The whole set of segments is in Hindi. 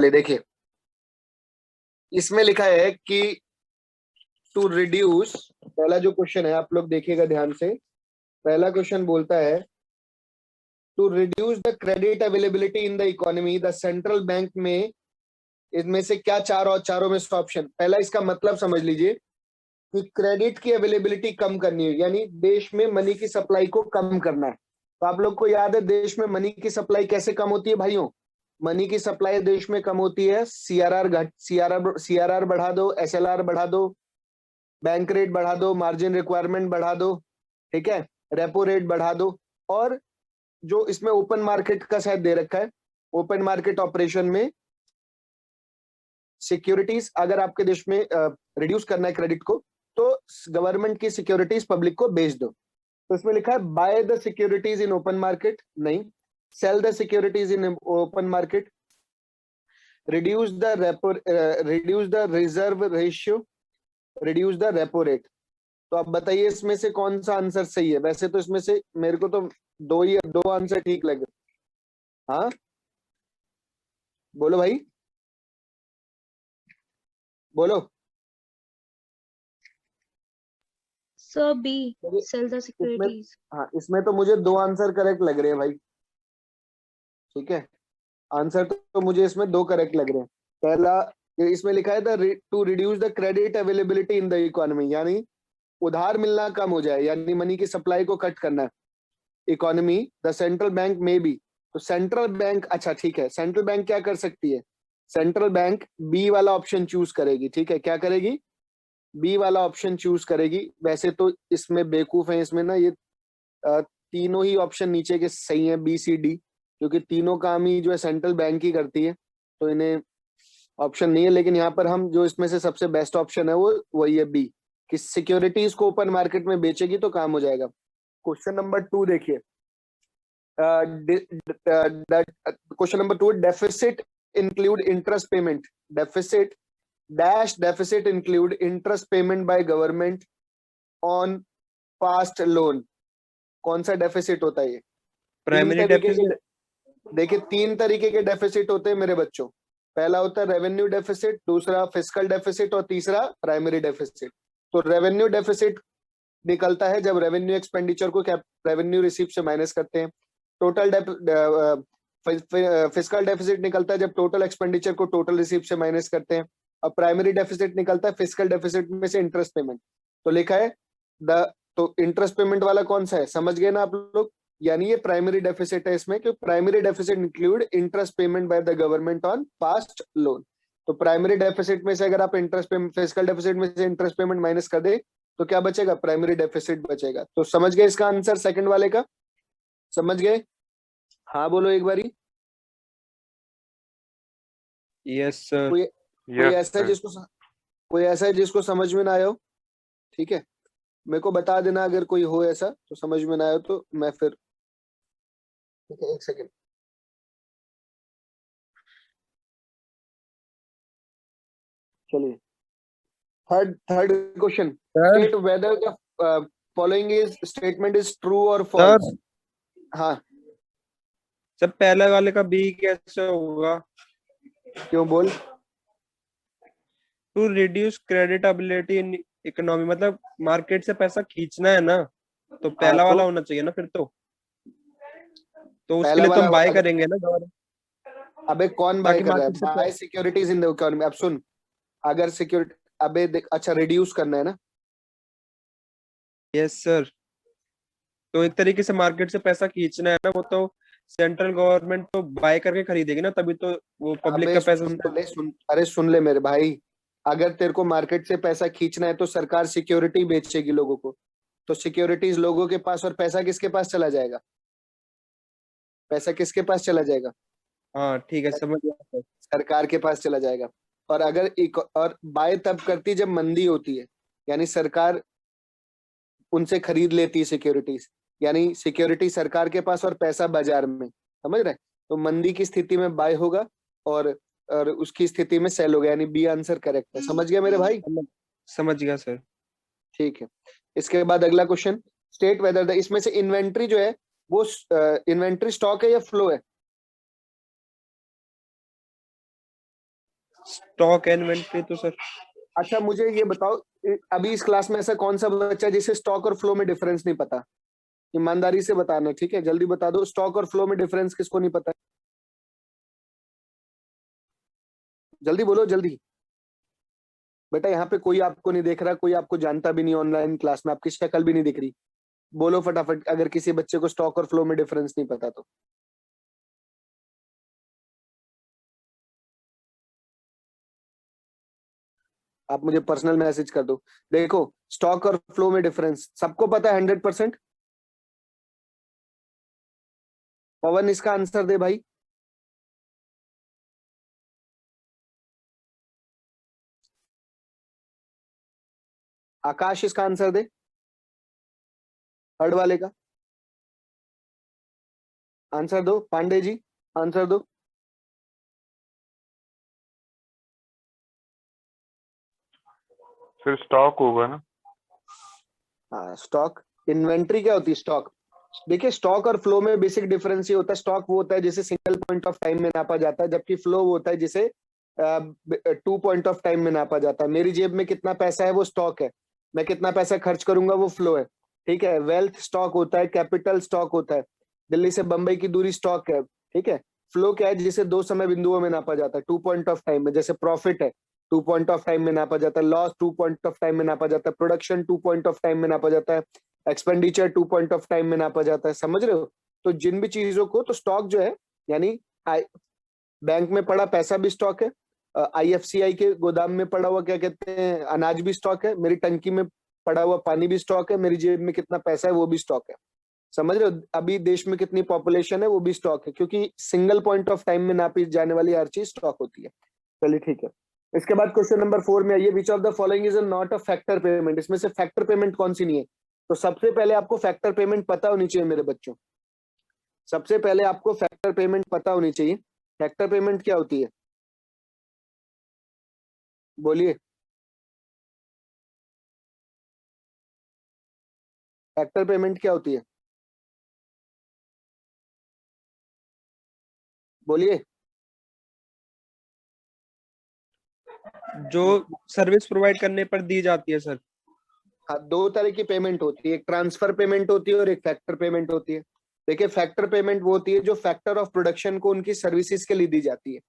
देखिए इसमें लिखा है कि टू रिड्यूस, पहला जो क्वेश्चन है आप लोग देखिएगा ध्यान से। पहला क्वेश्चन बोलता है to reduce the credit availability in the economy the central bank में, इनमें से क्या चार और चारों में से ऑप्शन। पहला इसका मतलब समझ लीजिए कि क्रेडिट की अवेलेबिलिटी कम करनी है, यानी देश में मनी की सप्लाई को कम करना है। तो आप लोग को याद है देश में मनी की सप्लाई कैसे कम होती है भाइयों? मनी की सप्लाई देश में कम होती है, सीआरआर बढ़ा दो, एसएलआर बढ़ा दो, बैंक रेट बढ़ा दो, मार्जिन रिक्वायरमेंट बढ़ा दो, ठीक है, रेपो रेट बढ़ा दो। और जो इसमें ओपन मार्केट का शायद दे रखा है, ओपन मार्केट ऑपरेशन में सिक्योरिटीज अगर आपके देश में रिड्यूस करना है क्रेडिट को, तो गवर्नमेंट की सिक्योरिटीज पब्लिक को बेच दो। तो इसमें लिखा है buy the securities in open market, नहीं, sell the securities in open market, reduce the reserve ratio, reduce the repo rate. तो आप बताइए इसमें से कौन सा आंसर सही है? वैसे तो इसमें से मेरे को तो दो आंसर ठीक लगे। हाँ बोलो भाई, बोलो। सर बी, मेरे- सेल द इसमें, सिक्योरिटीज। हाँ इसमें तो मुझे दो आंसर करेक्ट लग रहे हैं भाई, ठीक है। आंसर तो मुझे इसमें दो करेक्ट लग रहे हैं। पहला इसमें लिखा है the two reduce the credit availability in the economy, यानी उधार मिलना कम हो जाए, यानी मनी की सप्लाई को कट करना है इकोनॉमी। द सेंट्रल बैंक में भी, तो सेंट्रल बैंक, अच्छा ठीक है, सेंट्रल बैंक क्या कर सकती है? सेंट्रल बैंक बी वाला ऑप्शन चूज करेगी, ठीक है। क्या करेगी? बी वाला ऑप्शन चूज करेगी। वैसे तो इसमें बेवकूफ है, इसमें ना ये तीनों ही ऑप्शन नीचे के सही हैं, बी सी डी, क्योंकि तीनों काम ही जो है सेंट्रल बैंक ही करती है, तो इन्हें ऑप्शन नहीं है। लेकिन यहाँ पर हम जो इसमें से सबसे बेस्ट ऑप्शन है वो वही है बी, कि सिक्योरिटीज को ओपन मार्केट में बेचेगी तो काम हो जाएगा। क्वेश्चन नंबर 2 देखिए, question number 2, deficit include interest payment, deficit dash deficit include interest payment by government on past loan. कौन सा डेफिसिट होता है ये? तीन प्राइमरी तरीके डेफिसिट। के, देखिए तीन तरीके के डेफिसिट होते हैं मेरे बच्चों। पहला होता है रेवेन्यू डेफिसिट, दूसरा फिस्कल डेफिसिट और तीसरा प्राइमरी डेफिसिट। तो रेवेन्यू डेफिसिट निकलता है जब रेवेन्यू एक्सपेंडिचर को रेवेन्यू रिसीप्ट से माइनस करते हैं। टोटल फिस्कल डेफिसिट निकलता है जब टोटल एक्सपेंडिचर को टोटल रिसीप्ट से माइनस करते हैं। और प्राइमरी डेफिसिट निकलता है फिस्कल डेफिसिट में से इंटरेस्ट पेमेंट। तो लिखा है द, तो इंटरेस्ट पेमेंट वाला कौन सा है, समझ गए ना आप लोग? यानी ये प्राइमरी डेफिसिट है इसमें, क्योंकि primary deficit include interest payment by the government on past loan. तो प्राइमरी डेफिसिट में से अगर आप इंटरेस्ट पेमेंट, फिस्कल डेफिसिट में से इंटरेस्ट पेमेंट माइनस कर दे तो क्या बचेगा? प्राइमरी डेफिसिट बचेगा। तो समझ गए इसका आंसर सेकंड वाले का? समझ गए? हाँ बोलो एक बारी। Yes sir. कोई ऐसा है जिसको कोई ऐसा है जिसको समझ में ना आया हो? ठीक है, मेरे को बता देना अगर कोई हो ऐसा तो समझ में ना आया तो मैं फिर, ठीक है, एक सेकेंड। चलिए third question, sir state whether the following is statement is true और सर फॉल्स। हाँ सर पहले वाले का बी कैसे होगा? क्यों बोल? To reduce creditability in economy, मतलब मार्केट से पैसा खींचना है ना, तो हाँ पहला वाला तो होना चाहिए ना फिर तो उसके पहला लिए तो वाला, हम बाय करेंगे ना अबे कौन बाय ताकि कर रहा है? मार्केट से buy securities in the economy. अब सुन, अगर सिक्योरिटी, अबे देख, अच्छा रिड्यूस करना है ना? Yes sir. तो एक तरीके से मार्केट से पैसा खींचना है ना, वो तो सेंट्रल गवर्नमेंट तो बाय करके खरीदेगी ना, तभी तो वो पब्लिक अबे का पैसा। सुन तो ले, सुन, अरे सुन ले मेरे भाई, अगर तेरे को मार्केट से पैसा खींचना है तो सरकार सिक्योरिटी बेचेगी लोगों को। तो सिक्योरिटीज लोगों के पास, और पैसा किसके पास चला जाएगा? पैसा किसके पास चला जाएगा? हाँ ठीक है, समझ गया सर। सरकार के पास चला जाएगा। और अगर और बाय तब करती जब मंदी होती है, यानी सरकार उनसे खरीद लेती है सिक्योरिटीज, यानी सिक्योरिटी सरकार के पास और पैसा बाजार में, समझ रहे? तो मंदी की स्थिति में बाय होगा और उसकी स्थिति में सेल होगा, यानी बी आंसर करेक्ट है। समझ गया मेरे भाई? समझ गया सर। ठीक है, इसके बाद अगला क्वेश्चन, स्टेट वेदर द, इसमें से इन्वेंट्री जो है वो इन्वेंट्री स्टॉक है या फ्लो है? स्टॉक इन्वेंट्री तो सर अच्छा मुझे ये बताओ, अभी इस क्लास में ऐसा कौन सा बच्चा है जिसे स्टॉक और फ्लो में डिफरेंस नहीं पता? ईमानदारी से बताना, ठीक है? जल्दी बता दो, स्टॉक और फ्लो में डिफरेंस किसको नहीं पता है? जल्दी बोलो जल्दी। बेटा यहाँ पे कोई आपको नहीं देख रहा, कोई आपको जानता भी नहीं, ऑनलाइन क्लास में आपकी शक्ल भी नहीं दिख रही। बोलो फटाफट, अगर किसी बच्चे को स्टॉक और फ्लो में डिफरेंस नहीं पता तो। आप मुझे पर्सनल मैसेज कर दो। देखो, स्टॉक और फ्लो में डिफरेंस सबको पता है 100%। पवन इसका आंसर दे भाई। आकाश इसका आंसर दे, थर्ड वाले का आंसर दो। पांडे जी आंसर दो। फिर स्टॉक होगा ना। हाँ, स्टॉक। इन्वेंट्री क्या होती है? स्टॉक। देखिए, स्टॉक और फ्लो में बेसिक डिफरेंस ये होता है, स्टॉक वो होता है जिसे सिंगल पॉइंट ऑफ टाइम में नापा जाता है, जबकि फ्लो वो होता है जिसे 2 पॉइंट ऑफ टाइम में नापा जाता है। मेरी जेब में कितना पैसा है वो स्टॉक है, मैं कितना पैसा खर्च करूंगा वो फ्लो है, ठीक है? वेल्थ स्टॉक होता है, कैपिटल स्टॉक होता है, दिल्ली से बंबई की दूरी स्टॉक है, ठीक है? फ्लो क्या है? जिसे 2 समय बिंदुओं में नापा जाता है, 2 पॉइंट ऑफ टाइम में। जैसे प्रॉफिट है, 2 पॉइंट ऑफ टाइम में नापा जाता है, लॉस 2 पॉइंट ऑफ टाइम में नापा जाता है, प्रोडक्शन 2 पॉइंट ऑफ टाइम में नापा जाता है, एक्सपेंडिचर 2 पॉइंट ऑफ टाइम में नापा जाता है। समझ रहे हो? तो जिन भी चीजों को, तो स्टॉक जो है, यानी बैंक में पड़ा पैसा भी स्टॉक है, आईएफसीआई के गोदाम में पड़ा हुआ क्या कहते हैं अनाज भी स्टॉक है, मेरी टंकी में पड़ा हुआ पानी भी स्टॉक है, मेरी जेब में कितना पैसा है वो भी स्टॉक है। समझ रहे हो? अभी देश में कितनी पॉपुलेशन है वो भी स्टॉक है, क्योंकि सिंगल पॉइंट ऑफ टाइम में नापी जाने वाली हर चीज स्टॉक होती है। चलिए ठीक है। इसके बाद क्वेश्चन नंबर 4 में आइए, विच of the following is not a factor payment? इसमें से फैक्टर पेमेंट कौन सी नहीं है? तो सबसे पहले आपको फैक्टर पेमेंट पता होनी चाहिए मेरे बच्चों। सबसे पहले आपको फैक्टर पेमेंट पता होनी चाहिए। फैक्टर पेमेंट क्या होती है? बोलिए। फैक्टर पेमेंट क्या होती है? बोलिए। जो सर्विस प्रोवाइड करने पर दी जाती है सर। हाँ, 2 तरह की पेमेंट होती है, एक ट्रांसफर पेमेंट होती है और एक फैक्टर पेमेंट होती है। देखिए, फैक्टर पेमेंट वो होती है जो फैक्टर ऑफ प्रोडक्शन को उनकी सर्विसेज के लिए दी जाती है।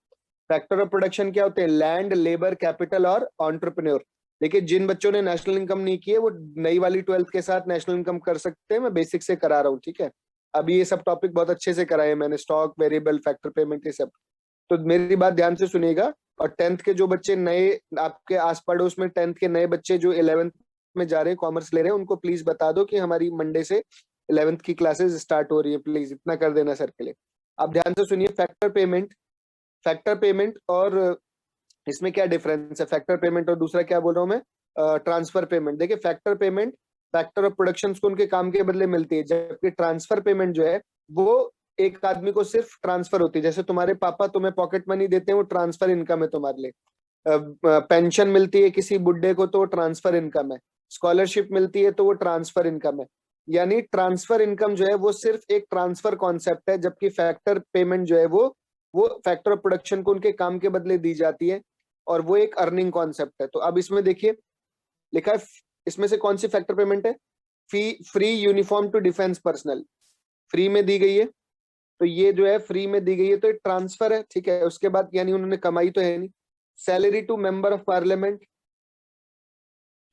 फैक्टर ऑफ प्रोडक्शन क्या होते हैं? लैंड, लेबर, कैपिटल और एंटरप्रेन्योर। देखिए, जिन बच्चों ने नेशनल इनकम नहीं की है वो नई वाली 12th के साथ नेशनल इनकम कर सकते हैं, मैं बेसिक से करा रहा हूँ, ठीक है? अभी ये सब टॉपिक बहुत अच्छे से कराए मैंने, स्टॉक, वेरिएबल, फैक्टर पेमेंट, ये सब। तो मेरी बात ध्यान से सुनिएगा। और 10th के जो बच्चे नए आपके आस पड़ोस में 10th के नए बच्चे जो 11th में जा रहे हैं, कॉमर्स ले रहे हैं, उनको प्लीज बता दो कि हमारी मंडे से 11th की क्लासेस स्टार्ट हो रही है, प्लीज इतना कर देना सर के लिए। आप ध्यान से सुनिए, फैक्टर पेमेंट और इसमें क्या डिफरेंस है? फैक्टर पेमेंट और दूसरा क्या बोल रहा हूँ मैं, ट्रांसफर पेमेंट। देखिए, factor payment factor of production को उनके काम के बदले मिलती है, जबकि ट्रांसफर पेमेंट जो है वो एक आदमी को सिर्फ ट्रांसफर होती है। जैसे तुम्हारे पापा तुम्हें पॉकेट मनी देते हैं, वो ट्रांसफर इनकम है तुम्हारे लिए। पेंशन मिलती है किसी बुड्ढे को तो वो ट्रांसफर इनकम है। स्कॉलरशिप मिलती है तो वो ट्रांसफर इनकम है। यानी ट्रांसफर इनकम जो है वो सिर्फ एक ट्रांसफर कॉन्सेप्ट है, जबकि फैक्टर पेमेंट जो है वो फैक्टर ऑफ प्रोडक्शन को उनके काम के बदले दी जाती है, और वो एक अर्निंग कॉन्सेप्ट है। तो अब इसमें देखिए लिखा है, इसमें से कौन सी फैक्टर पेमेंट है? Free uniform to defence personnel, free में दी गई है, तो ये जो है फ्री में दी गई है, तो ये ट्रांसफर है, ठीक है? उसके बाद यानी उन्होंने कमाई तो है नहीं। Salary to member of parliament,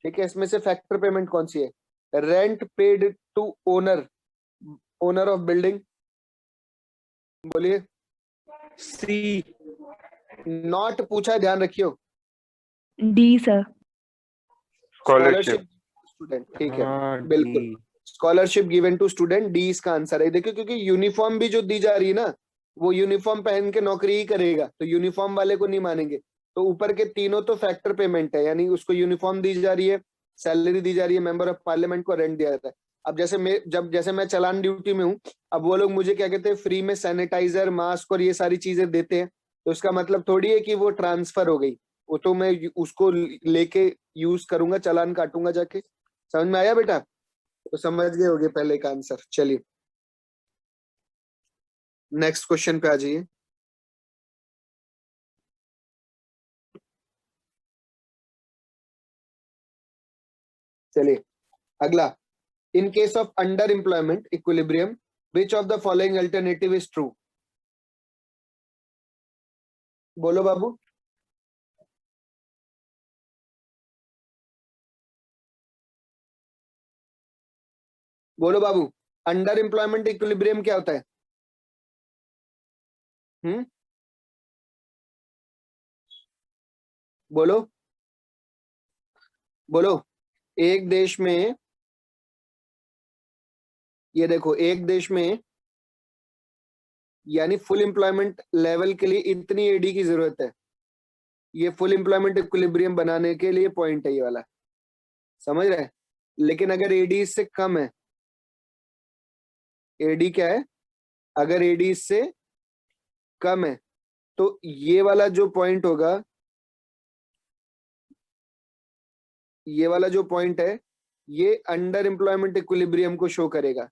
ठीक है? इसमें से फैक्टर पेमेंट कौन सी है? Rent paid to owner owner of building, बोलिए। सी। नॉट पूछा है, ध्यान रखियो। D, sir. Scholarship. Scholarship student, ठीक है, हाँ बिल्कुल। D. Scholarship given to student, D इसका आंसर है। देखिए, क्योंकि यूनिफॉर्म भी जो दी जा रही है ना, वो यूनिफॉर्म पहन के नौकरी ही करेगा, तो यूनिफॉर्म वाले को नहीं मानेंगे। तो ऊपर के तीनों तो फैक्टर पेमेंट है, यानी उसको यूनिफॉर्म दी जा रही है, सैलरी दी जा रही है, मेंबर ऑफ पार्लियामेंट को रेंट दिया जाता है। अब जैसे मैं चालान ड्यूटी में हूँ, अब वो लोग मुझे क्या कहते हैं, फ्री में सैनिटाइजर, मास्क और ये सारी चीजें देते हैं, तो इसका मतलब थोड़ी है कि वो ट्रांसफर हो गई। वो तो मैं उसको लेके यूज करूंगा, चालान काटूंगा जाके। समझ में आया बेटा? तो समझ गए होगे पहले का आंसर। चलिए नेक्स्ट क्वेश्चन पे आ जाइए। चलिए अगला, इन case of underemployment equilibrium which of the following alternative is true? बोलो बाबू। बोलो बाबू, अंडर एम्प्लॉयमेंट इक्विलिब्रियम क्या होता है? बोलो बोलो। एक देश में, ये देखो, एक देश में यानी फुल एम्प्लॉयमेंट लेवल के लिए इतनी एडी की जरूरत है। ये फुल एम्प्लॉयमेंट इक्विलिब्रियम बनाने के लिए पॉइंट है ये वाला, समझ रहे हैं? लेकिन अगर एडी इससे कम है, एडी क्या है, अगर एडी इससे कम है तो ये वाला जो पॉइंट होगा, ये वाला जो पॉइंट है, ये अंडर एम्प्लॉयमेंट इक्विलिब्रियम को शो करेगा,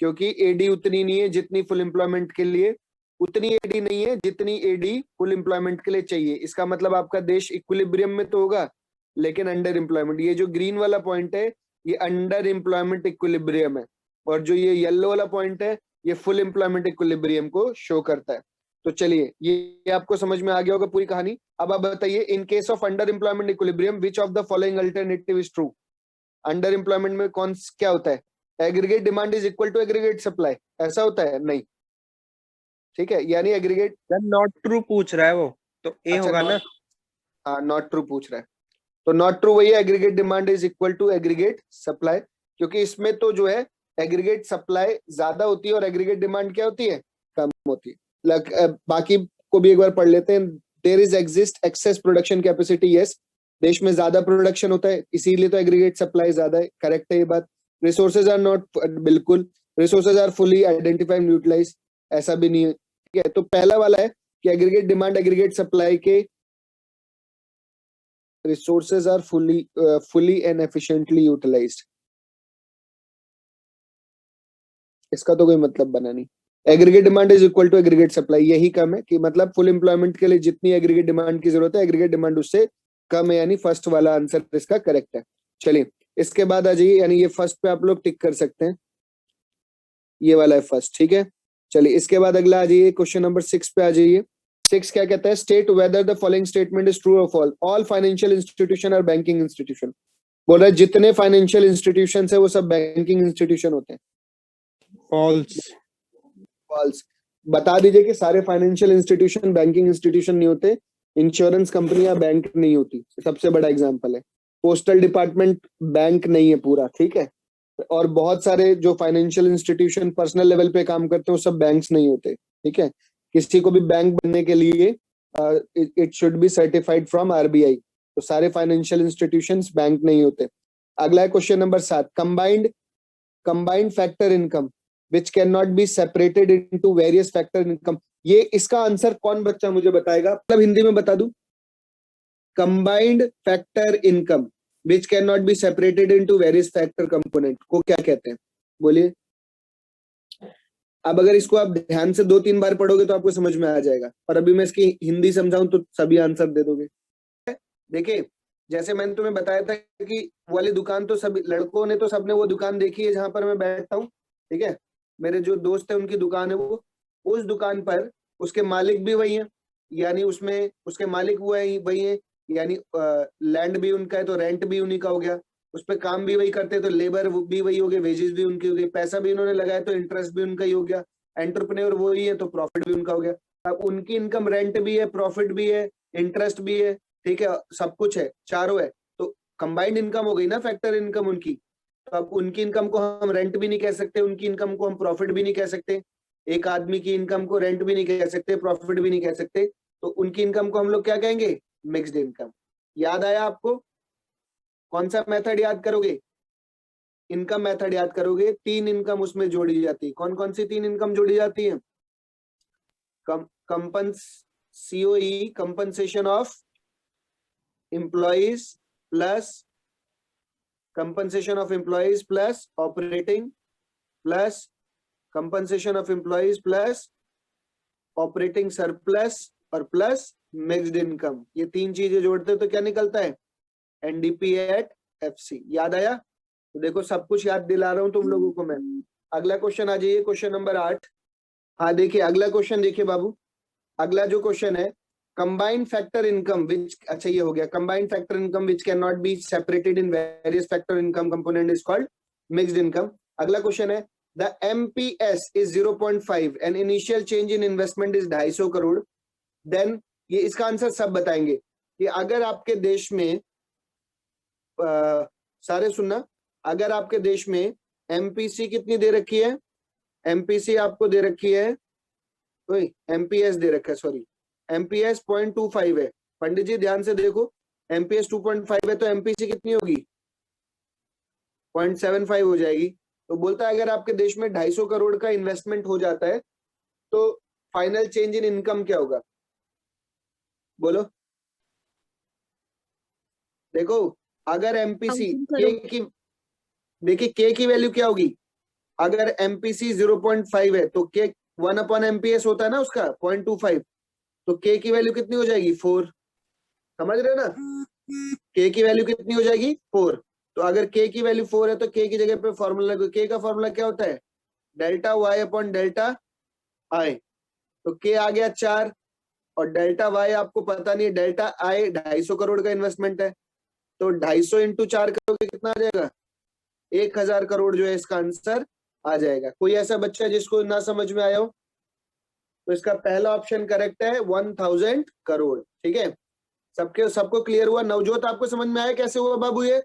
क्योंकि एडी उतनी नहीं है जितनी फुल एम्प्लॉयमेंट के लिए, उतनी एडी नहीं है जितनी एडी फुल एम्प्लॉयमेंट के लिए चाहिए। इसका मतलब आपका देश इक्विलिब्रियम में तो होगा लेकिन अंडर एम्प्लॉयमेंट। ये जो ग्रीन वाला पॉइंट है ये अंडर एम्प्लॉयमेंट इक्विलिब्रियम है, और जो ये येलो वाला पॉइंट है ये फुल एम्प्लॉयमेंट इक्विलिब्रियम को शो करता है। तो चलिए ये आपको समझ में आ गया होगा पूरी कहानी। अब आप बताइए, in case of underemployment equilibrium which of the following alternative is true? Underemployment में कौन क्या होता है? Aggregate demand is equal to aggregate supply, ऐसा होता है? नहीं, ठीक है, यानी एग्रीगेट नॉट ट्रू पूछ रहा है वो, तो ए होगा ना। हाँ, नॉट ट्रू पूछ रहा है, तो नॉट ट्रू वही है, aggregate demand is equal to aggregate supply, क्योंकि इसमें तो जो है एग्रीगेट सप्लाई ज्यादा होती है और एग्रीगेट डिमांड क्या होती है, कम होती है। बाकी को भी एक बार पढ़ लेते हैं। There is exist excess production capacity, yes, देश में ज्यादा प्रोडक्शन होता है इसीलिए तो एग्रीगेट सप्लाई ज्यादा है, करेक्ट है ये बात। रिसोर्सेज आर नॉट, बिल्कुल, resources are fully identified utilise, ऐसा भी नहीं है, ठीक है। तो पहला वाला है कि एग्रीगेट डिमांड एग्रीगेट सप्लाई के resources are fully and efficiently utilised, इसका तो कोई मतलब बना नहीं। Aggregate demand is equal to aggregate supply, यही कम है कि मतलब फुल एम्प्लॉयमेंट के लिए जितनी एग्रीगेट डिमांड की जरूरत है एग्रीगेट डिमांड उससे कम है, यानी फर्स्ट वाला आंसर इसका करेक्ट है। चलिए इसके बाद आ जाइए, यानी ये फर्स्ट पे आप लोग टिक कर सकते हैं, ये वाला है फर्स्ट, ठीक है। चलिए इसके बाद अगला आ जाइए, क्वेश्चन नंबर 6 पे आ जाइए। 6 क्या कहता है? State whether the following statement is true और फॉल्स, ऑल फाइनेंशियल इंस्टीट्यूशन और बैंकिंग इंस्टीट्यूशन। बोल रहा है जितने फाइनेंशियल इंस्टीट्यूशन है वो सब बैंकिंग इंस्टीट्यूशन होते हैं। फॉल्स। फॉल्स। बता दीजिए कि सारे फाइनेंशियल इंस्टीट्यूशन बैंकिंग इंस्टीट्यूशन नहीं होते, इंश्योरेंस कंपनियां बैंक नहीं होती, सबसे बड़ा एग्जांपल है। पोस्टल डिपार्टमेंट बैंक नहीं है पूरा, ठीक है। और बहुत सारे जो फाइनेंशियल इंस्टीट्यूशन पर्सनल लेवल पे काम करते हैं वो सब बैंक्स नहीं होते, ठीक है। किसी को भी बैंक बनने के लिए it should be certified from RBI, तो सारे फाइनेंशियल इंस्टीट्यूशंस बैंक नहीं होते। अगला है question number 7, combined factor income which cannot be separated into various factor income। ये इसका आंसर कौन बच्चा मुझे बताएगा? मतलब हिंदी में बता दूं, combined factor income which cannot be separated into various factor component को क्या कहते हैं? बोलिए। अब अगर इसको आप ध्यान से 2-3 बार पढ़ोगे तो आपको समझ में आ जाएगा, और अभी मैं इसकी हिंदी समझाऊं तो सभी आंसर दे दोगे। देखिए जैसे मैंने तुम्हें बताया था कि वाली दुकान तो सभी लड़कों ने तो सबने वो दुकान देखी है जहां पर मैं बैठता हूँ, ठीक है। मेरे जो दोस्त है उनकी दुकान है वो, उस दुकान पर उसके मालिक भी वही हैं, यानी उसमें उसके मालिक वही हैं, यानी लैंड भी उनका है तो रेंट भी उन्हीं का हो गया, उस पर काम भी वही करते हैं तो लेबर भी वही हो गए, वेजेस भी उनकी हो गई, पैसा भी उन्होंने लगाया तो इंटरेस्ट भी उनका ही हो गया, एंटरप्रेन्योर वही है तो प्रॉफिट भी उनका हो गया। अब उनकी इनकम रेंट भी है, प्रॉफिट भी है, इंटरेस्ट भी है, ठीक है, सब कुछ है, चारों है, तो कंबाइंड इनकम हो गई ना फैक्टर इनकम उनकी। तो अब उनकी इनकम को हम रेंट भी नहीं कह सकते, उनकी इनकम को हम प्रॉफिट भी नहीं कह सकते, एक आदमी की इनकम को रेंट भी नहीं कह सकते, प्रॉफिट भी नहीं कह सकते, तो उनकी इनकम को हम लोग क्या कहेंगे? Mixed income. याद आया आपको? कौन सा मेथड याद करोगे? इनकम मेथड याद करोगे। 3 इनकम उसमें जोड़ी जाती है। कौन कौन सी 3 इनकम जोड़ी जाती है? COE, compensation of employees plus compensation of employees plus operating plus compensation of employees plus operating surplus और plus mixed income। ये 3 चीजें जोड़ते हैं तो क्या निकलता है? NDP at FC. याद आया? तो देखो सब कुछ याद दिला रहा हूं तुम लोगों को मैं। अगला क्वेश्चन आ जाइए, क्वेश्चन नंबर 8। हाँ देखिए अगला क्वेश्चन देखिए बाबू, अगला जो क्वेश्चन है, कंबाइंड फैक्टर इनकम विच, अच्छा ये हो गया, combined factor income which can not be separated in various factor income component is called mixed income. अगला क्वेश्चन है, the MPS is 0.5 and initial change in investment is 250 crore. Then ये इसका आंसर सब बताएंगे कि अगर आपके देश में सारे सुनना, अगर आपके देश में एमपीसी कितनी दे रखी है, एमपीसी आपको दे रखी है, एमपीएस दे रखा है, सॉरी एमपीएस 0.25 है। पंडित जी ध्यान से देखो, एमपीएस 2.5 है तो एमपीसी कितनी होगी, 0.75 हो जाएगी। तो बोलता है अगर आपके देश में 250 करोड़ का इन्वेस्टमेंट हो जाता है तो फाइनल चेंज इन इनकम क्या होगा, बोलो। देखो अगर एमपीसी के की, देखिए के की वैल्यू क्या होगी, अगर एमपीसी 0.5 है तो के 1/एमपीएस होता है ना उसका 0.25, तो के की वैल्यू कितनी हो जाएगी 4, समझ रहे हो ना, के की वैल्यू कितनी हो जाएगी 4। तो अगर के की वैल्यू 4 है तो के की जगह पे फॉर्मूला, के का फॉर्मूला क्या होता है, delta Y upon delta I. तो के आ गया 4 और डेल्टा वाई आपको पता नहीं है, डेल्टा आई 250 करोड़ का इन्वेस्टमेंट है, तो 250 इंटू 4 करोगे कितना आ जाएगा, 1000 करोड़ जो है इसका आंसर आ जाएगा। कोई ऐसा बच्चा जिसको ना समझ में आया हो, तो इसका पहला ऑप्शन करेक्ट है 1000 करोड़। ठीक है, सबको क्लियर हुआ। नवजोत आपको समझ में आया कैसे हुआ बाबू ये,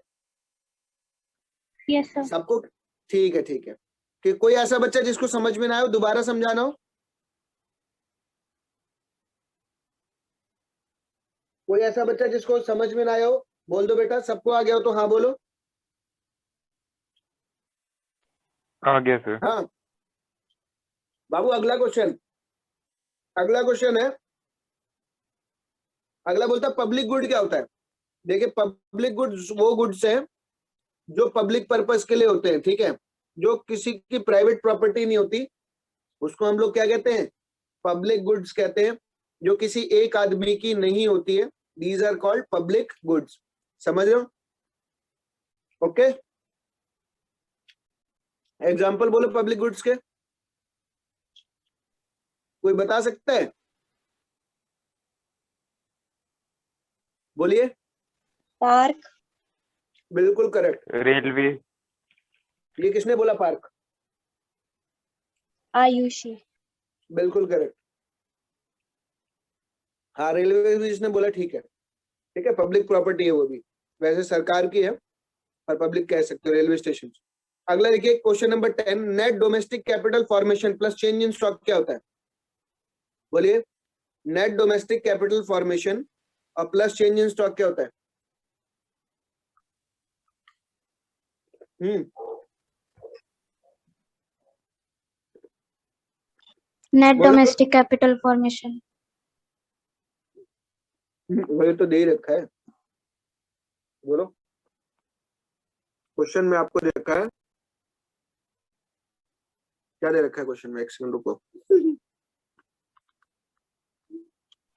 यस सर। सबको ठीक है, ठीक है। कि कोई ऐसा बच्चा जिसको समझ में ना आया हो, दोबारा समझाना हो, कोई ऐसा बच्चा जिसको समझ में ना आया हो, बोल दो बेटा। सबको आ गया हो तो हाँ बोलो। आ गया सर। हाँ बाबू अगला क्वेश्चन, अगला क्वेश्चन है, अगला बोलता है पब्लिक गुड क्या होता है। देखिए पब्लिक गुड्स वो गुड्स है जो पब्लिक पर्पस के लिए होते हैं, ठीक है, जो किसी की प्राइवेट प्रॉपर्टी नहीं होती, उसको हम लोग क्या कहते हैं, पब्लिक गुड्स कहते हैं। जो किसी एक आदमी की नहीं होती है, these are called public goods. समझ रहे हो, ओके। एग्जाम्पल बोलो पब्लिक गुड्स के, कोई बता सकता है, बोलिए। पार्क। बिल्कुल करेक्ट। रेलवे। ये किसने बोला पार्क, आयुषी। बिल्कुल करेक्ट। हाँ रेलवे भी जिसने बोला ठीक है, ठीक है, पब्लिक प्रॉपर्टी है वो भी, वैसे सरकार की है पर पब्लिक कह सकते हो, रेलवे स्टेशन। अगला देखिए question number 10, net domestic capital formation plus change in stock क्या होता है, बोलिए। नेट डोमेस्टिक कैपिटल फॉर्मेशन और प्लस चेंज इन स्टॉक क्या होता है। नेट बोलो। Domestic capital formation. वही तो दे ही रखा है, बोलो। क्वेश्चन में आपको दे रखा है, क्या दे रखा है क्वेश्चन में, एक सेकंड रुको।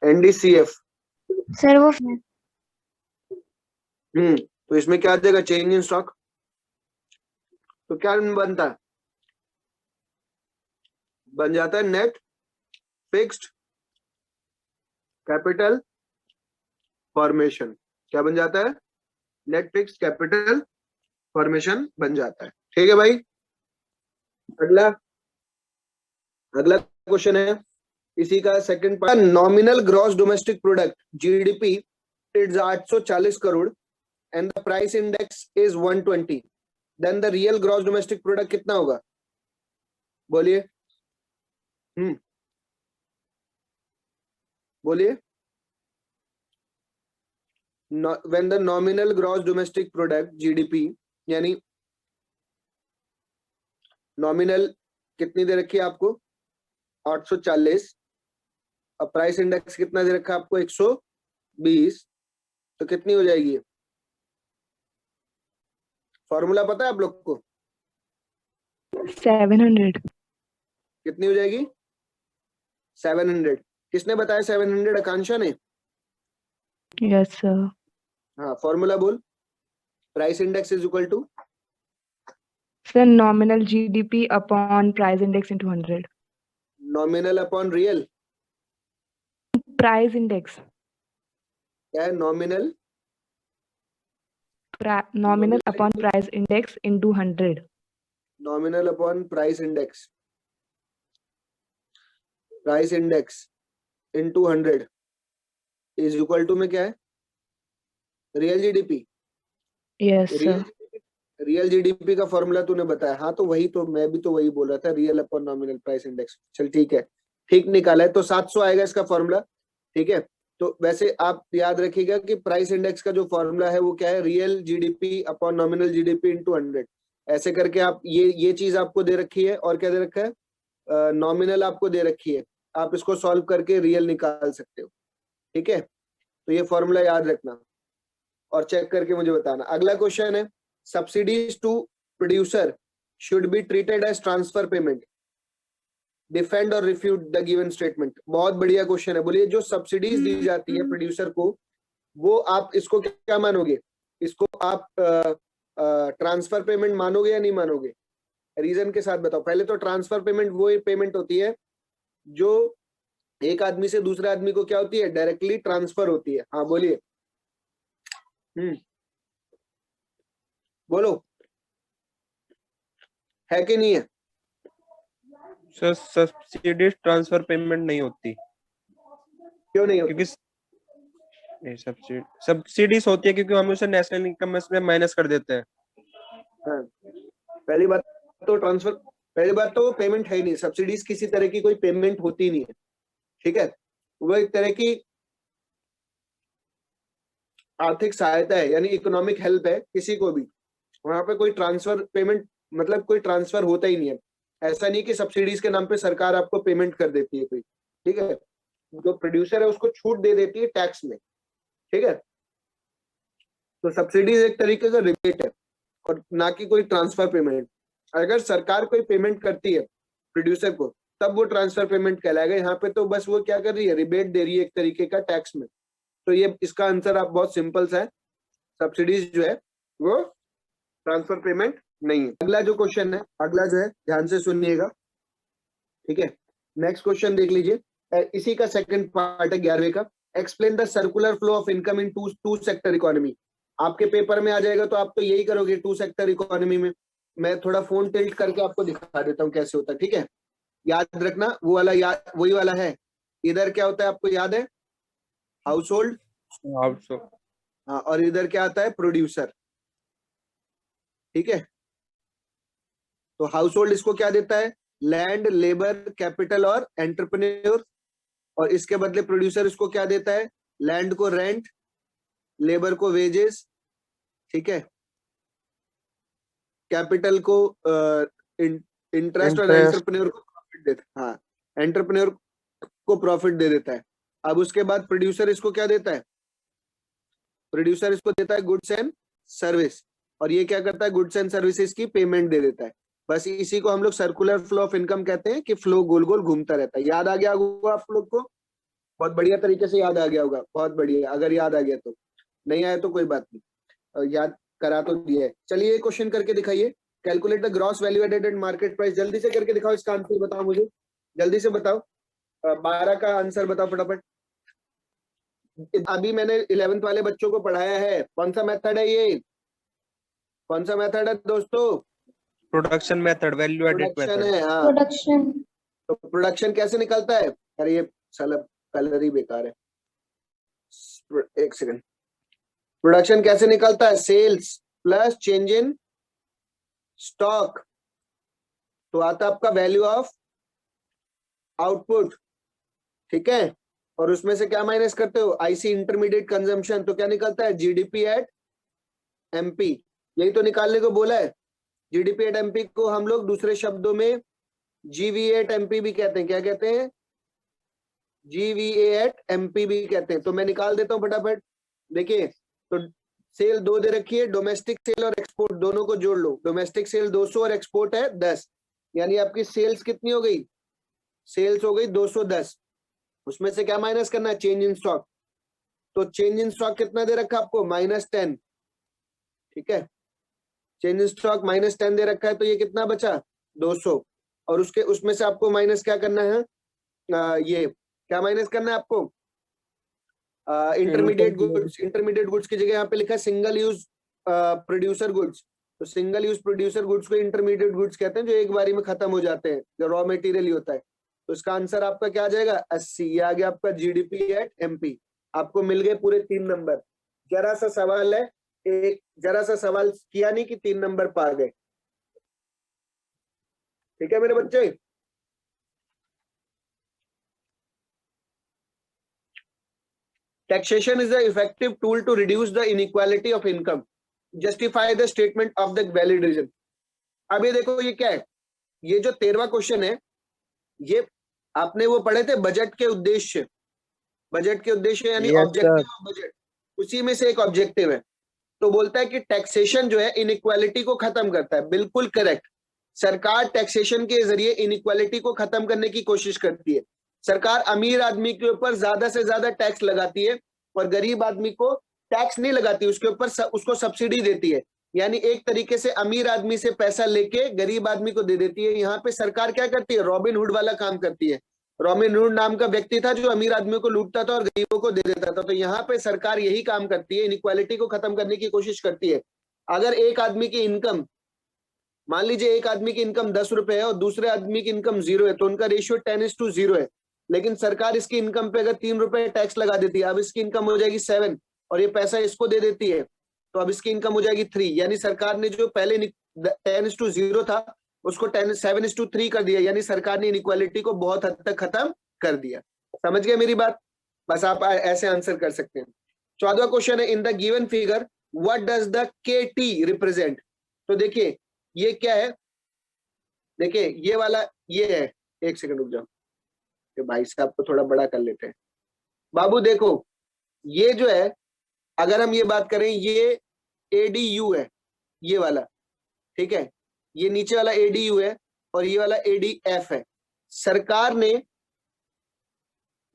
एनडीसीएफ। सर वो तो इसमें क्या आ जाएगा, चेंज इन स्टॉक। तो क्या बनता है, बन जाता है नेट फिक्स्ड कैपिटल फॉर्मेशन। क्या बन जाता है, नेट फिक्स्ड कैपिटल फॉर्मेशन बन जाता है। ठीक है भाई। अगला, अगला क्वेश्चन है इसी का second part, nominal gross domestic product GDP is 840 crore and the price index is 120, then the real gross domestic product कितना होगा, बोलिए। बोलिए। When the nominal gross domestic product GDP, यानी नॉमिनल कितनी दे रखी है आपको 840 और प्राइस इंडेक्स कितना दे रखा है आपको 120, तो कितनी हो जाएगी, फॉर्मूला पता है आप लोग को, 700। कितनी हो जाएगी 700। किसने बताया 700, आकांक्षा ने। Yes sir. हाँ फॉर्मूला बोल, price index is equal to Sir, nominal GDP upon price index into 100. Nominal upon real Price index. क्या है? Nominal Nominal upon price index into 100. Nominal upon price index into 100 is equal to में क्या है? Real GDP. Yes, sir. Real GDP का फॉर्मूला तूने बताया। हाँ तो वही तो मैं भी तो वही बोल रहा था, real upon nominal price index. चल ठीक है, ठीक निकाला है, तो 700 आएगा इसका फॉर्मूला। ठीक है, तो वैसे आप याद रखिएगा कि प्राइस इंडेक्स का जो फॉर्मूला है वो क्या है? Real GDP upon nominal GDP into 100। ऐसे करके आप ये चीज आपको दे रखी है, और क्या दे रखा है? नॉमिनल आपको दे रखी है, आप इसको सॉल्व करके रियल निकाल सकते हो। ठीक है, तो ये फॉर्मूला याद रखना और चेक करके मुझे बताना। अगला क्वेश्चन है, subsidies to producer should be treated as transfer payment, defend और रिफ्यूट द गिवन स्टेटमेंट। बहुत बढ़िया क्वेश्चन है। बोलिए, जो सब्सिडीज दी जाती है प्रोड्यूसर को, वो आप इसको क्या मानोगे? इसको आप ट्रांसफर पेमेंट मानोगे या नहीं मानोगे? रीजन के साथ बताओ। पहले तो ट्रांसफर पेमेंट वो पेमेंट होती है जो एक आदमी से दूसरे आदमी को क्या होती है? डायरेक्टली ट्रांसफर होती है। हाँ बोलिए, बोलो, है कि नहीं है? सर सब्सिडीज ट्रांसफर पेमेंट नहीं होती, क्यों नहीं होती? क्योंकि सब्सिडीज होती है क्योंकि हम उसे नेशनल इनकम में माइनस कर देते हैं। हाँ, पहली बात तो पेमेंट है ही नहीं। सब्सिडीज किसी तरह की कोई पेमेंट होती नहीं है। ठीक है, वो एक तरह की आर्थिक सहायता है, यानी इकोनॉमिक हेल्प है किसी को भी। वहां पे कोई ट्रांसफर पेमेंट मतलब कोई ट्रांसफर होता ही नहीं है। ऐसा नहीं कि सब्सिडीज के नाम पे सरकार आपको पेमेंट कर देती है कोई। ठीक है, जो प्रोड्यूसर है उसको छूट दे देती है टैक्स में। ठीक है, तो सब्सिडीज एक तरीके का रिबेट है और ना कि कोई ट्रांसफर पेमेंट। अगर सरकार कोई पेमेंट करती है प्रोड्यूसर को, तब वो ट्रांसफर पेमेंट कहलाएगा। यहाँ पे तो बस वो क्या कर रही है? रिबेट दे रही है एक तरीके का टैक्स में। तो ये इसका आंसर आप बहुत सिंपल सा है, सब्सिडीज जो है वो ट्रांसफर पेमेंट नहीं है। अगला जो क्वेश्चन है, अगला जो है ध्यान से सुनिएगा। ठीक है, नेक्स्ट क्वेश्चन देख लीजिए, इसी का सेकंड पार्ट है 11वें का। Explain the circular flow of income in two sector economy. आपके पेपर में आ जाएगा तो आप तो यही करोगे टू सेक्टर इकोनॉमी में। मैं थोड़ा फोन टिल्ट करके आपको दिखा देता हूँ कैसे होता है। ठीक है, याद रखना वो वाला, याद वही वाला है। इधर क्या होता है आपको याद है? House hold. हाँ, और इधर क्या आता है? प्रोड्यूसर। ठीक है, तो हाउस होल्ड इसको क्या देता है? लैंड, लेबर, कैपिटल और एंटरप्रेन्योर। और इसके बदले प्रोड्यूसर इसको क्या देता है? लैंड को रेंट, लेबर को वेजेस, ठीक है, कैपिटल को इंटरेस्ट और एंटरप्रेन्योर को प्रॉफिट देता है। हाँ, एंटरप्रेन्योर को प्रॉफिट दे देता है। अब उसके बाद प्रोड्यूसर इसको क्या देता है? प्रोड्यूसर इसको देता है गुड्स एंड सर्विस, और ये क्या करता है? गुड्स एंड सर्विसेज की पेमेंट दे देता है। बस इसी को हम लोग सर्कुलर फ्लो ऑफ इनकम कहते हैं कि फ्लो गोल गोल घूमता रहता है। याद आ गया होगा आप लोग को? बहुत बढ़िया तरीके से याद आ गया होगा, बहुत बढ़िया। अगर याद आ गया तो, नहीं आया तो कोई बात नहीं, याद करा तो दिया है। चलिए क्वेश्चन करके दिखाइए। Calculate the gross value added and market price. जल्दी से करके दिखाओ, इसका आंसर बताओ मुझे, जल्दी से बताओ। 12 का आंसर बताओ फटाफट। अभी मैंने 11th वाले बच्चों को पढ़ाया है। कौन सा मेथड है ये? कौन सा मेथड है दोस्तों? Production method, value added production method है। हाँ, प्रोडक्शन। तो प्रोडक्शन कैसे निकलता है? अरे ये साला कलर ही बेकार है, एक सेकंड। प्रोडक्शन कैसे निकलता है? Sales plus change in stock, तो आता आपका वैल्यू ऑफ आउटपुट। ठीक है, और उसमें से क्या माइनस करते हो? आईसी, इंटरमीडिएट कंजम्पशन, तो क्या निकलता है? GDP at MP. यही तो निकालने को बोला है। जीडीपी एट एमपी को हम लोग दूसरे शब्दों में जीवीए एट एमपी भी कहते हैं। क्या कहते हैं? जीवीए एट एमपी भी कहते हैं। तो मैं निकाल देता हूं फटाफट। देखिए, तो सेल 2 दे रखी है, डोमेस्टिक सेल और एक्सपोर्ट दोनों को जोड़ लो। डोमेस्टिक सेल 200 और एक्सपोर्ट है 10, यानी आपकी सेल्स कितनी हो गई? सेल्स हो गई 210। उसमें से क्या माइनस करना है? Change in stock. तो चेंज इन स्टॉक कितना दे रखा आपको? -10। ठीक है, चेंज इन स्टॉक -10 दे रखा है, तो ये कितना बचा 200, और उसमें से आपको माइनस क्या करना है, ये क्या माइनस करना है आपको, इंटरमीडिएट गुड्स की जगह यहाँ पे लिखा है सिंगल यूज प्रोड्यूसर गुड्स। तो सिंगल यूज प्रोड्यूसर गुड्स को इंटरमीडिएट गुड्स कहते हैं, जो एक बारी में खत्म हो जाते हैं, जो रॉ मटेरियल ही होता है। तो इसका आंसर आपका क्या आ जाएगा 80। ये आ गया आपका जीडीपी एट एमपी। आपको मिल गए पूरे 3 नंबर। जरा सा सवाल है, जरा सा सवाल किया नहीं कि 3 नंबर पा गए। ठीक है मेरे बच्चे। Taxation is the effective tool to reduce the inequality of income, justify the statement of the valid reason। अब ये देखो ये क्या है, ये जो 13वां क्वेश्चन है, ये आपने वो पढ़े थे बजट के उद्देश्य, बजट के उद्देश्य यानी ऑब्जेक्टिव ऑफ बजट, उसी में से एक ऑब्जेक्टिव है। तो बोलता है कि टैक्सेशन जो है इनइक्वालिटी को खत्म करता है। बिल्कुल करेक्ट। सरकार टैक्सेशन के जरिए इनइक्वालिटी को खत्म करने की कोशिश करती है। सरकार अमीर आदमी के ऊपर ज्यादा से ज्यादा टैक्स लगाती है और गरीब आदमी को टैक्स नहीं लगाती, उसके ऊपर उसको सब्सिडी देती है। यानी एक तरीके से अमीर आदमी से पैसा लेके गरीब आदमी को दे देती है। यहाँ पे सरकार क्या करती है, रॉबिन हुड वाला काम करती है। रॉबिन हुड नाम का व्यक्ति था जो अमीर आदमियों को लूटता था और गरीबों को दे देता था। तो यहाँ पे सरकार यही काम करती है, इनइक्वालिटी को खत्म करने की कोशिश करती है। अगर एक आदमी की इनकम, मान लीजिए एक आदमी की इनकम 10 रुपए है और दूसरे आदमी की इनकम 0 है, तो उनका रेशियो 10:0 है। लेकिन सरकार इसकी इनकम पे अगर 3 रुपए टैक्स लगा देती है, अब इसकी इनकम हो जाएगी 7 और ये पैसा इसको दे देती है, तो अब इसकी इनकम हो जाएगी 3। यानी सरकार ने जो पहले 10:0 था उसको 7:3 कर दिया। यानी सरकार ने इनइक्वालिटी को बहुत हद तक खत्म कर दिया। समझ गए मेरी बात? बस आप ऐसे आंसर कर सकते हैं। 14वां क्वेश्चन है, in the given figure what does the KT represent. तो देखिए ये क्या है, देखिए ये वाला ये है, एक सेकंड रुक जाओ, भाई साहब को थोड़ा बड़ा कर लेते हैं। बाबू देखो ये जो है, अगर हम ये बात करें, ये एडीयू है ये वाला, ठीक है, ये नीचे वाला एडीयू है और ये वाला एडीएफ है। सरकार ने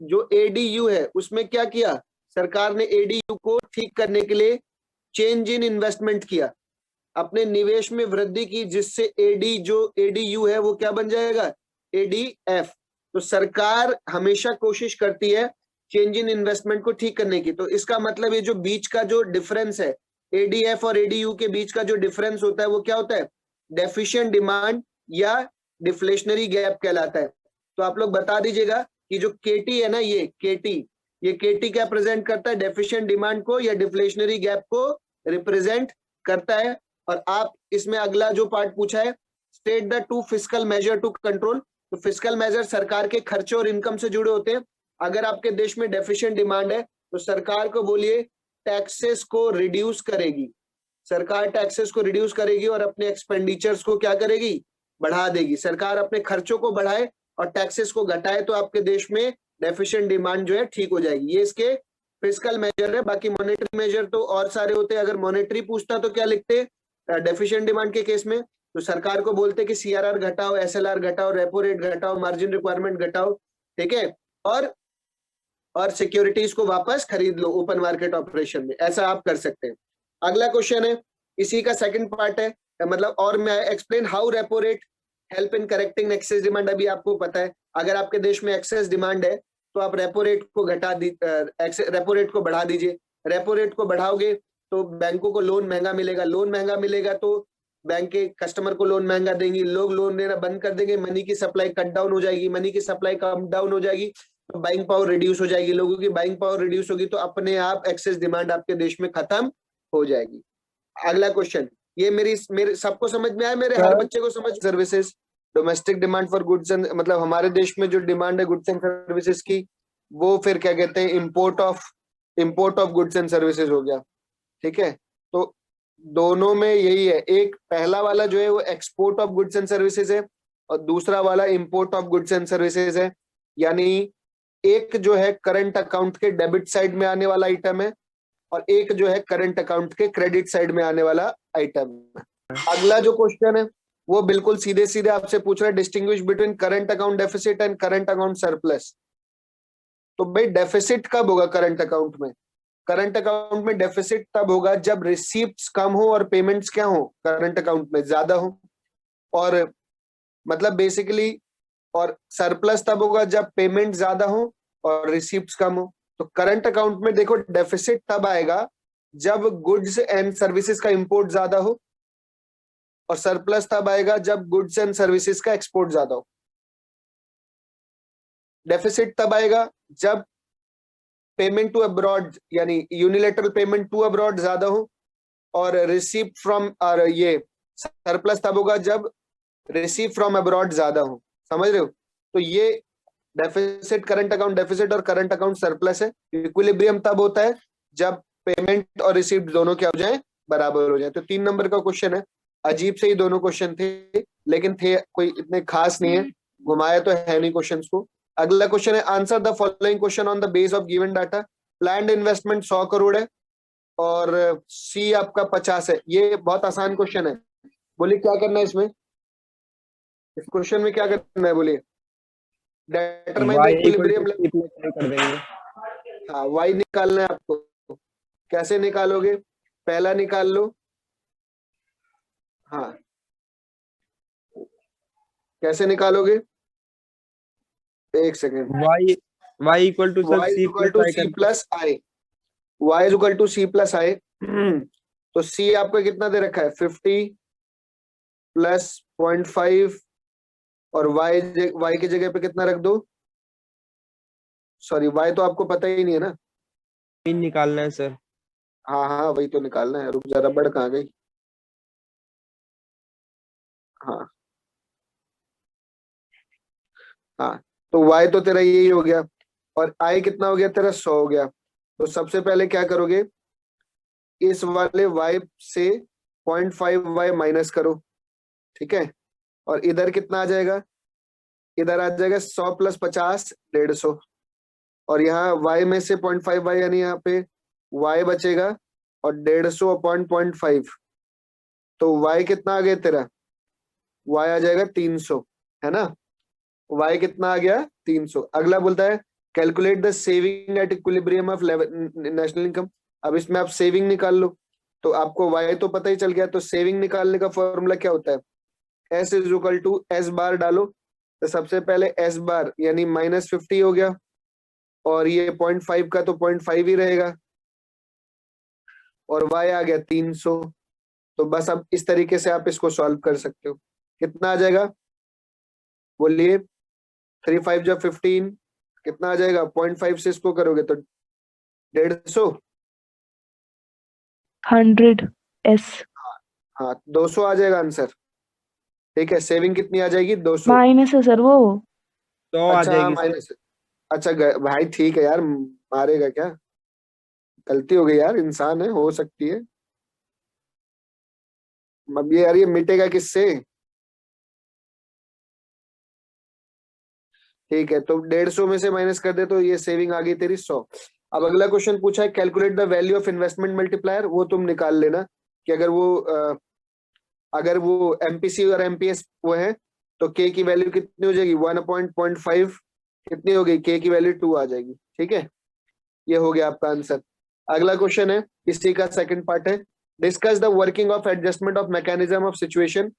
जो एडीयू है उसमें क्या किया, सरकार ने एडीयू को ठीक करने के लिए चेंज इन इन्वेस्टमेंट किया, अपने निवेश में वृद्धि की, जिससे एडीयू है वो क्या बन जाएगा, एडीएफ। तो सरकार हमेशा कोशिश करती है चेंज इन इन्वेस्टमेंट को ठीक करने की। तो इसका मतलब ये जो बीच का जो डिफरेंस है, एडीएफ और एडीयू के बीच का जो डिफरेंस होता है वो क्या होता है, डेफिशिएंट डिमांड या डिफ्लेशनरी गैप कहलाता है। तो आप लोग बता दीजिएगा कि जो केटी है ना, ये केटी क्या प्रेजेंट करता है, डेफिशिएंट डिमांड को या डिफ्लेशनरी गैप को रिप्रेजेंट करता है। और आप इसमें अगला जो पार्ट पूछा है, state the 2 fiscal measure to control. तो फिस्कल मेजर सरकार के खर्चे और इनकम से जुड़े होते हैं। अगर आपके देश में डेफिशिएंट डिमांड है तो सरकार को बोलिए टैक्सेस को रिड्यूस करेगी, सरकार टैक्सेस को रिड्यूस करेगी और अपने एक्सपेंडिचर्स को क्या करेगी, बढ़ा देगी। सरकार अपने खर्चों को बढ़ाए और टैक्सेस को घटाए तो आपके देश में डेफिशिएंट डिमांड जो है ठीक हो जाएगी। ये इसके फिस्कल मेजर है। बाकी मॉनेटरी मेजर तो और सारे होते हैं। अगर मॉनेटरी पूछता तो क्या लिखते डेफिशिएंट डिमांड के केस में, तो सरकार को बोलते कि सीआरआर घटाओ, एसएलआर घटाओ, रेपो रेट घटाओ, मार्जिन रिक्वायरमेंट घटाओ, ठीक है, और सिक्योरिटीज को वापस खरीद लो ओपन मार्केट ऑपरेशन में। ऐसा आप कर सकते हैं। अगला क्वेश्चन है, इसी का सेकंड पार्ट है, मतलब और मैं explain how repo rate help in correcting excess demand. अभी आपको पता है अगर आपके देश में एक्सेस डिमांड है तो आप रेपो रेट को रेपो रेट को बढ़ा दीजिए। रेपो रेट को बढ़ाओगे तो बैंकों को लोन महंगा मिलेगा, लोन महंगा मिलेगा तो बैंक के कस्टमर को लोन महंगा देंगी, लोग लोन देना बंद कर देंगे, मनी की सप्लाई कट डाउन हो जाएगी, मनी की सप्लाई कम डाउन हो जाएगी तो बाइंग पावर रिड्यूस हो जाएगी, लोगों की बाइंग पावर रिड्यूस होगी तो अपने आप एक्सेस डिमांड आपके देश में खत्म हो जाएगी। अगला क्वेश्चन, ये मेरे सबको समझ में आया, मेरे हर बच्चे को समझ। Services, domestic demand for goods and, मतलब हमारे देश में जो डिमांड है गुड्स एंड सर्विसेज की, वो फिर क्या कहते हैं, import of goods and services हो गया, ठीक है। तो दोनों में यही है, एक पहला वाला जो है वो export of goods and services है और दूसरा वाला import of goods and services है। यानी एक जो है करंट अकाउंट के डेबिट साइड में आने वाला आइटम है और एक जो है करंट अकाउंट के क्रेडिट साइड में आने वाला आइटम है। अगला जो क्वेश्चन है वो बिल्कुल सीधे सीधे आपसे पूछ रहा है, distinguish between current account deficit and current account surplus. तो भाई डेफिसिट कब होगा करंट अकाउंट में, करंट अकाउंट में डेफिसिट तब होगा जब रिसीप्ट्स कम हो और पेमेंट्स क्या हो करंट अकाउंट में ज्यादा हो, और मतलब बेसिकली, और सरप्लस तब होगा जब पेमेंट ज्यादा हो और रिसीप्ट्स कम हो। तो करंट अकाउंट में देखो डेफिसिट तब आएगा जब गुड्स एंड सर्विसेज का इंपोर्ट ज्यादा हो, और सरप्लस तब आएगा जब गुड्स एंड सर्विसेज का एक्सपोर्ट ज्यादा हो। डेफिसिट तब आएगा जब पेमेंट टू अब्रॉड यानी यूनिलेटरल पेमेंट टू अब्रॉड ज्यादा हो, और रिसीप्ट फ्रॉम, और ये सरप्लस तब होगा जब रिसीव फ्रॉम अब्रॉड ज्यादा हो। समझ रहे हो? तो ये डेफिसिट, करंट अकाउंट डेफिसिट और करंट अकाउंट सरप्लस है। इक्विलिब्रियम तब होता है जब पेमेंट और रिसीप्ट दोनों क्या हो जाए, बराबर हो जाए। तो 3 नंबर का क्वेश्चन है। अजीब से ही दोनों क्वेश्चन थे, लेकिन थे कोई इतने खास नहीं है, घुमाया तो है नहीं क्वेश्चंस को। अगला क्वेश्चन है, answer the following question on the base of given data. Planned investment 100 crore है और सी आपका 50 है। ये बहुत आसान क्वेश्चन है। बोलिए क्या करना है इसमें, इस क्वेश्चन में क्या करना है? बोलिए। डिटरमाइन द इक्विलिब्रियम कर देंगे। हाँ, वाई निकालना है आपको। कैसे निकालोगे? पहला निकाल लो। हाँ, कैसे निकालोगे? एक second. y equal to y C equal to C plus I, y equal to C plus I. तो c आपको कितना दे रखा है? 50 प्लस 0.5, और y की जगह पे कितना रख दो? सॉरी, y तो आपको पता ही नहीं है ना। निकालना है सर। हाँ हाँ, वही तो निकालना है। रुक जरा, बढ़ कहाँ गई? हाँ हाँ, तो y तो तेरा यही हो गया, और i कितना हो गया तेरा? 100 हो गया। तो सबसे पहले क्या करोगे, इस वाले y से 0.5y माइनस करो, ठीक है। और इधर कितना आ जाएगा? इधर आ जाएगा 100 प्लस 50, 150। और यहाँ y में से 0.5y यानी यहाँ पे y बचेगा, और 150 अपॉन 0.5, तो y कितना आ गया तेरा? y आ जाएगा 300, है ना। y कितना आ गया? 300। अगला बोलता है calculate the saving at equilibrium of national income. अब इसमें आप सेविंग निकाल लो। तो आपको y तो पता ही चल गया, तो सेविंग निकालने का फॉर्मूला क्या होता है? s is equal to s bar डालो। तो सबसे पहले s बार यानी -50 हो गया, और ये 0.5 का तो 0.5 ही रहेगा, और y आ गया 300। तो बस अब इस तरीके से आप इसको सॉल्व कर सकते हो। कितना आ जाएगा? बोलिए। 3 5 जब 15 कितना आ जाएगा? 0.5 से इसको करोगे तो 150। 100 s हाँ, 200 आ जाएगा आंसर। ठीक है, सेविंग कितनी आ जाएगी? 200। माइनस है सर वो। तो आ अच्छा जाएगी माइनस। अच्छा भाई ठीक है यार, मारेगा क्या? गलती हो गई यार, इंसान है, हो सकती है। अब ये यार, ये मिटेगा किससे? ठीक है, तो 150 में से माइनस कर दे तो ये सेविंग आ गई तेरी 100। अब अगला क्वेश्चन पूछा है calculate the value of investment multiplier. वो तुम निकाल लेना कि अगर वो एमपीसी और एमपीएस वो है तो के की वैल्यू कितनी हो जाएगी? 1/0.5 कितनी हो गई? के की वैल्यू 2 आ जाएगी। ठीक है, ये हो गया आपका आंसर। अगला क्वेश्चन है, इसी का सेकंड पार्ट है, discuss the working of adjustment of mechanism of situation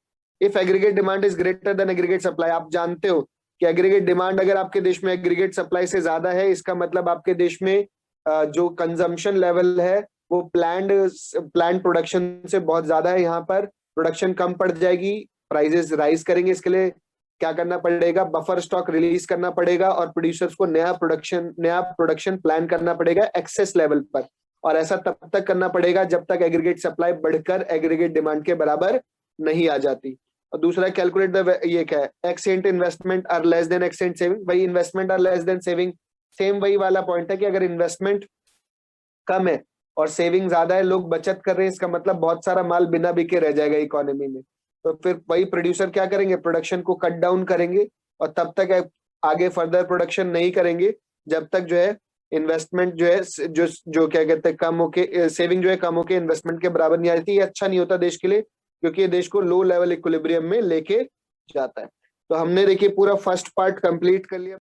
if aggregate demand is greater than aggregate supply. आप जानते हो कि एग्रीगेट डिमांड अगर आपके देश में एग्रीगेट सप्लाई से ज्यादा है, इसका मतलब आपके देश में जो कंजम्पशन लेवल है वो प्लान्ड प्रोडक्शन से बहुत ज्यादा है। यहाँ पर प्रोडक्शन कम पड़ जाएगी, प्राइसेस राइज करेंगे। इसके लिए क्या करना पड़ेगा? बफर स्टॉक रिलीज करना पड़ेगा, और प्रोड्यूसर्स को नया प्रोडक्शन प्लान करना पड़ेगा एक्सेस लेवल पर। और ऐसा तब तक करना पड़ेगा जब तक एग्रीगेट सप्लाई बढ़कर एग्रीगेट डिमांड के बराबर नहीं आ जाती। और दूसरा कैलकुलेट द, ये क्या है? Ex ante investment are less than ex ante saving. वही investment are less than saving, same वही वाला पॉइंट है कि अगर इन्वेस्टमेंट कम है और सेविंग ज्यादा है, लोग बचत कर रहे हैं, इसका मतलब बहुत सारा माल बिना बिके रह जाएगा इकोनॉमी में। तो फिर वही प्रोड्यूसर क्या करेंगे? प्रोडक्शन को कट डाउन करेंगे, और तब तक आगे फर्दर प्रोडक्शन नहीं करेंगे जब तक जो है इन्वेस्टमेंट जो है जो क्या कहते हैं कम होके, सेविंग जो है कम होके इन्वेस्टमेंट के बराबर नहीं आती। ये अच्छा नहीं होता देश के लिए, क्योंकि ये देश को लो लेवल इक्विलिब्रियम में लेके जाता है। तो हमने देखिए पूरा फर्स्ट पार्ट कंप्लीट कर लिया।